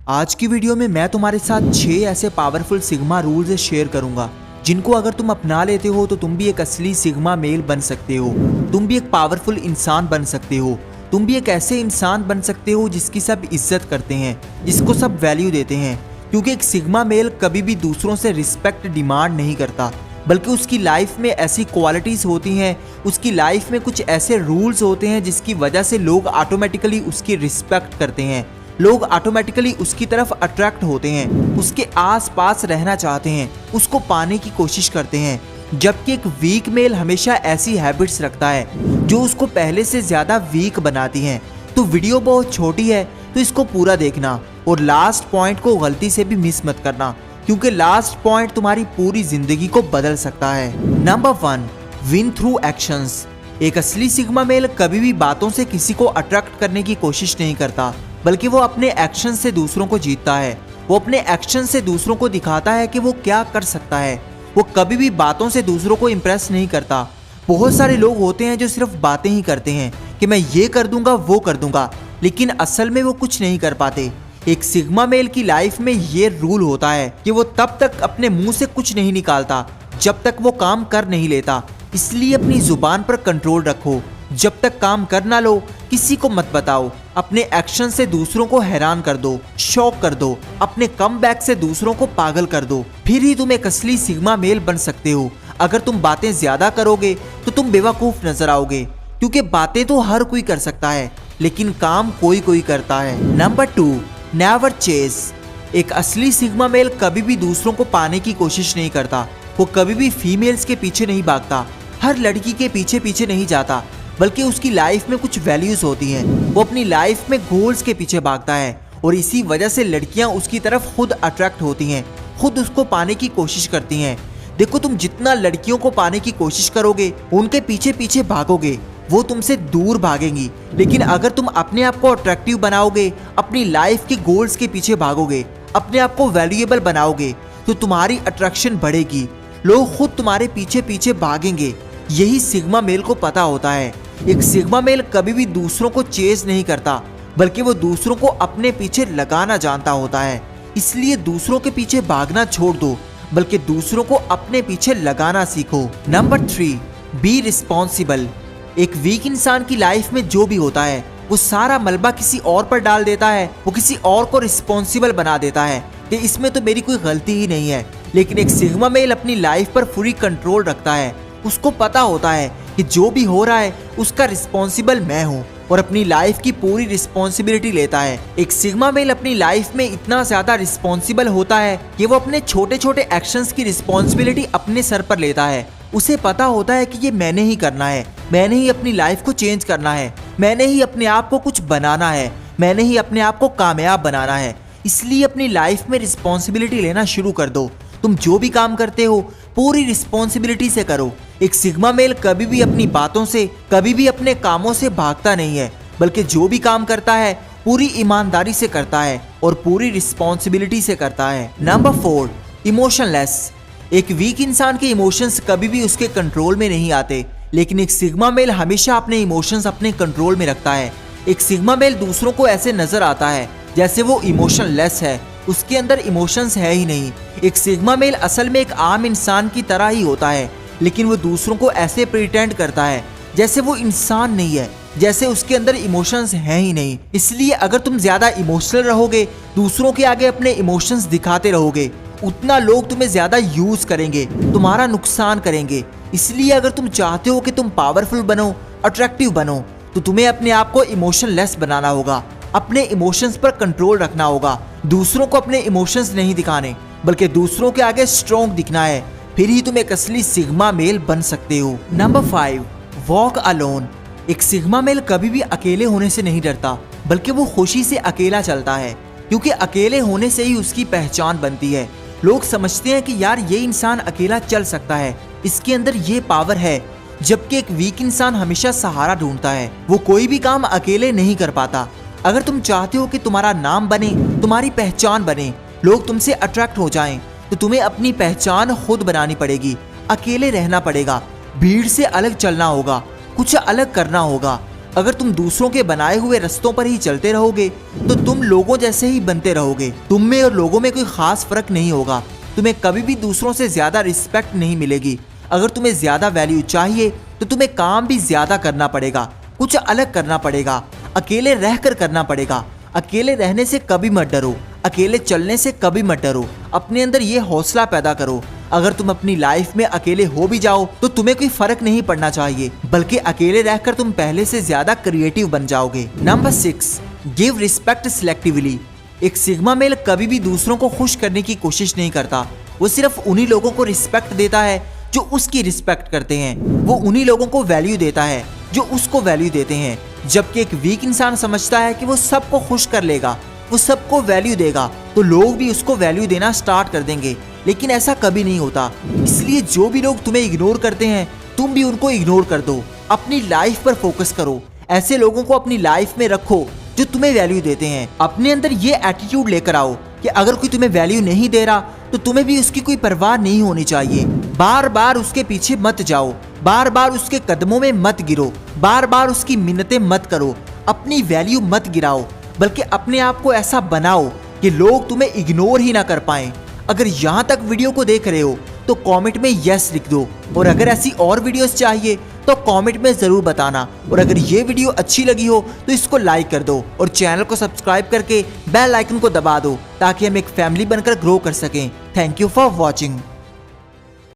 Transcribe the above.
आज की वीडियो में मैं तुम्हारे साथ 6 ऐसे पावरफुल सिग्मा रूल्स शेयर करूंगा जिनको अगर तुम अपना लेते हो तो तुम भी एक असली सिग्मा मेल बन सकते हो। तुम भी एक पावरफुल इंसान बन सकते हो। तुम भी एक ऐसे इंसान बन सकते हो जिसकी सब इज्जत करते हैं, जिसको सब वैल्यू देते हैं। क्योंकि एक सिग्मा मेल कभी भी दूसरों से रिस्पेक्ट डिमांड नहीं करता, बल्कि उसकी लाइफ में ऐसी क्वालिटीज होती हैं, उसकी लाइफ में कुछ ऐसे रूल्स होते हैं जिसकी वजह से लोग ऑटोमेटिकली उसकी रिस्पेक्ट करते हैं, लोग ऑटोमेटिकली उसकी तरफ अट्रैक्ट होते हैं, उसके आसपास रहना चाहते हैं, उसको पाने की कोशिश करते हैं। जबकि एक वीक मेल हमेशा ऐसी हैबिट्स रखता है जो उसको पहले से ज्यादा वीक बनाती हैं। तो वीडियो बहुत छोटी है तो इसको पूरा देखना और लास्ट पॉइंट को गलती से भी मिस मत करना, क्योंकि लास्ट पॉइंट तुम्हारी पूरी जिंदगी को बदल सकता है। Number 1, win through actions. एक असली सिग्मा मेल कभी भी बातों से किसी को अट्रैक्ट करने की कोशिश नहीं करता, बल्कि वो अपने एक्शन से दूसरों को जीतता है। वो अपने एक्शन से दूसरों को दिखाता है कि वो क्या कर सकता है। वो कभी भी बातों से दूसरों को इम्प्रेस नहीं करता। बहुत सारे लोग होते हैं जो सिर्फ बातें ही करते हैं कि मैं ये कर दूंगा वो कर दूंगा, लेकिन असल में वो कुछ नहीं कर पाते। एक सिग्मा मेल की लाइफ में ये रूल होता है कि वो तब तक अपने मुंह से कुछ नहीं निकालता जब तक वो काम कर नहीं लेता। इसलिए अपनी जुबान पर कंट्रोल रखो। जब तक काम कर ना लो किसी को मत बताओ। अपने एक्शन से दूसरों को हैरान कर दो, शॉक कर दो। अपने कमबैक से दूसरों को पागल कर दो। फिर ही तुम एक असली सिग्मा मेल बन सकते हो। अगर तुम बातें ज्यादा करोगे तो तुम बेवकूफ नजर आओगे, क्योंकि बातें तो हर कोई कर सकता है, लेकिन काम कोई कोई करता है। Number 2, never chase. एक असली सिग्मा मेल कभी भी दूसरों को पाने की कोशिश नहीं करता। वो कभी भी फीमेल्स के पीछे नहीं भागता, हर लड़की के पीछे पीछे नहीं जाता, बल्कि उसकी लाइफ में कुछ वैल्यूज होती हैं। वो अपनी लाइफ में गोल्स के पीछे भागता है और इसी वजह से लड़कियां उसकी तरफ खुद अट्रैक्ट होती हैं, खुद उसको पाने की कोशिश करती हैं। देखो, तुम जितना लड़कियों को पाने की कोशिश करोगे, उनके पीछे पीछे भागोगे, वो तुमसे दूर भागेंगी। लेकिन अगर तुम अपने आप को अट्रैक्टिव बनाओगे, अपनी लाइफ के गोल्स के पीछे भागोगे, अपने आप को वैल्यूएबल बनाओगे, तो तुम्हारी अट्रैक्शन बढ़ेगी। लोग खुद तुम्हारे पीछे पीछे भागेंगे। यही सिग्मा मेल को पता होता है। एक सिग्मा मेल कभी भी दूसरों को चेज नहीं करता, बल्कि वो दूसरों को अपने पीछे लगाना जानता होता है। इसलिए दूसरों के पीछे भागना छोड़ दो, बल्कि दूसरों को अपने पीछे लगाना सीखो। Number 3, be responsible. एक वीक इंसान की लाइफ में जो भी होता है वो सारा मलबा किसी और पर डाल देता है। वो किसी और को रिस्पॉन्सिबल बना देता है कि इसमें तो मेरी कोई गलती ही नहीं है। लेकिन एक सिग्मा मेल अपनी लाइफ पर पूरी कंट्रोल रखता है। उसको पता होता है कि जो भी हो रहा है उसका रिस्पॉन्सिबल मैं हूँ और अपनी लाइफ की पूरी रिस्पॉन्सिबिलिटी लेता है। एक सिग्मा मेल अपनी लाइफ में इतना ज्यादा रिस्पॉन्सिबल होता है कि वो अपने छोटे छोटे एक्शंस की रिस्पॉन्सिबिलिटी अपने सर पर लेता है। उसे पता होता है कि ये मैंने ही करना है, मैंने ही अपनी लाइफ को चेंज करना है, मैंने ही अपने आप को कुछ बनाना है, मैंने ही अपने आप को कामयाब बनाना है। इसलिए अपनी लाइफ में रिस्पॉन्सिबिलिटी लेना शुरू कर दो। तुम जो भी काम करते हो पूरी रिस्पॉन्सिबिलिटी से करो। एक सिग्मा मेल कभी भी अपनी बातों से, कभी भी अपने कामों से भागता नहीं है, बल्कि जो भी काम करता है पूरी ईमानदारी से करता है और पूरी रिस्पॉन्सिबिलिटी से करता है। Number 4, emotionless. एक वीक इंसान के इमोशंस कभी भी उसके कंट्रोल में नहीं आते, लेकिन एक सिग्मा मेल हमेशा अपने इमोशंस अपने कंट्रोल में रखता है। एक सिग्मा मेल दूसरों को ऐसे नजर आता है जैसे वो इमोशनलेस है, उसके अंदर इमोशंस है ही नहीं। एक सिग्मा मेल असल में एक आम इंसान की तरह ही होता है, लेकिन वो दूसरों को ऐसे प्रिटेंड करता है जैसे वो इंसान नहीं है, जैसे उसके अंदर इमोशंस हैं ही नहीं। इसलिए अगर तुम ज्यादा इमोशनल रहोगे, दूसरों के आगे अपने इमोशंस दिखाते रहोगे, उतना लोग तुम्हें ज्यादा यूज करेंगे, तुम्हारा नुकसान करेंगे। इसलिए अगर तुम चाहते हो कि तुम पावरफुल बनो, अट्रैक्टिव बनो, तो तुम्हें अपने आप को इमोशनलेस बनाना होगा, अपने इमोशंस पर कंट्रोल रखना होगा। दूसरों को अपने इमोशंस नहीं दिखाने, बल्कि दूसरों के आगे स्ट्रॉन्ग दिखना है। फिर ही तुम एक असली सिग्मा मेल बन सकते हो। Number 5, walk alone. एक सिग्मा मेल कभी भी अकेले होने से नहीं डरता, बल्कि वो खुशी से अकेला चलता है, क्योंकि अकेले होने से ही उसकी पहचान बनती है। लोग समझते हैं कि यार ये इंसान अकेला चल सकता है, इसके अंदर ये पावर है। जबकि एक वीक इंसान हमेशा सहारा ढूंढता है, वो कोई भी काम अकेले नहीं कर पाता। अगर तुम चाहते हो कि तुम्हारा नाम बने, तुम्हारी पहचान बने, लोग तुमसे अट्रैक्ट हो जाएं, तो तुम्हें अपनी पहचान खुद बनानी पड़ेगी। अकेले रहना पड़ेगा, भीड़ से अलग चलना होगा, कुछ अलग करना होगा। अगर तुम दूसरों के बनाए हुए रास्तों पर ही चलते रहोगे तो तुम लोगों जैसे ही बनते रहोगे। तुम में और लोगों में कोई खास फर्क नहीं होगा। तुम्हें कभी भी दूसरों से ज्यादा रिस्पेक्ट नहीं मिलेगी। अगर तुम्हें ज्यादा वैल्यू चाहिए तो तुम्हें काम भी ज्यादा करना पड़ेगा, कुछ अलग करना पड़ेगा, अकेले रहकर करना पड़ेगा। अकेले रहने से कभी मत डरो, अकेले चलने से कभी मत डरो। अपने अंदर ये हौसला पैदा करो। अगर तुम अपनी लाइफ में अकेले हो भी जाओ तो तुम्हें कोई फर्क नहीं पड़ना चाहिए, बल्कि अकेले रहकर तुम पहले से ज्यादा क्रिएटिव बन जाओगे। Number 6, give respect selectively. एक सिग्मा मेल कभी भी दूसरों को खुश करने की कोशिश नहीं करता। वो सिर्फ उन्हीं लोगों को रिस्पेक्ट देता है जो उसकी रिस्पेक्ट करते हैं। वो उन्हीं लोगों को वैल्यू देता है जो उसको वैल्यू देते हैं। जबकि एक वीक इंसान समझता है कि वो सबको खुश कर लेगा, वो सबको वैल्यू देगा, तो लोग भी उसको वैल्यू देना स्टार्ट कर देंगे। लेकिन ऐसा कभी नहीं होता। इसलिए जो भी लोग तुम्हें इग्नोर करते हैं, तुम भी उनको इग्नोर कर दो। अपनी लाइफ पर फोकस करो। ऐसे लोगों को अपनी लाइफ में रखो जो तुम्हें वैल्यू देते हैं। अपने अंदर ये एटीट्यूड लेकर आओ कि अगर कोई तुम्हें वैल्यू नहीं दे रहा तो तुम्हें भी उसकी कोई परवाह नहीं होनी चाहिए। बार बार उसके पीछे मत जाओ, बार बार उसके कदमों में मत गिरो, बार बार उसकी मिन्नतें मत करो। अपनी वैल्यू मत गिराओ, बल्कि अपने आप को ऐसा बनाओ कि लोग तुम्हें इग्नोर ही ना कर पाएं। अगर यहाँ तक वीडियो को देख रहे हो तो कमेंट में यस लिख दो, और अगर ऐसी और वीडियोस चाहिए तो कमेंट में जरूर बताना। और अगर ये वीडियो अच्छी लगी हो तो इसको लाइक कर दो और चैनल को सब्सक्राइब करके बेल आइकन को दबा दो ताकि हम एक फैमिली बनकर ग्रो कर सकें। Thank you for watching.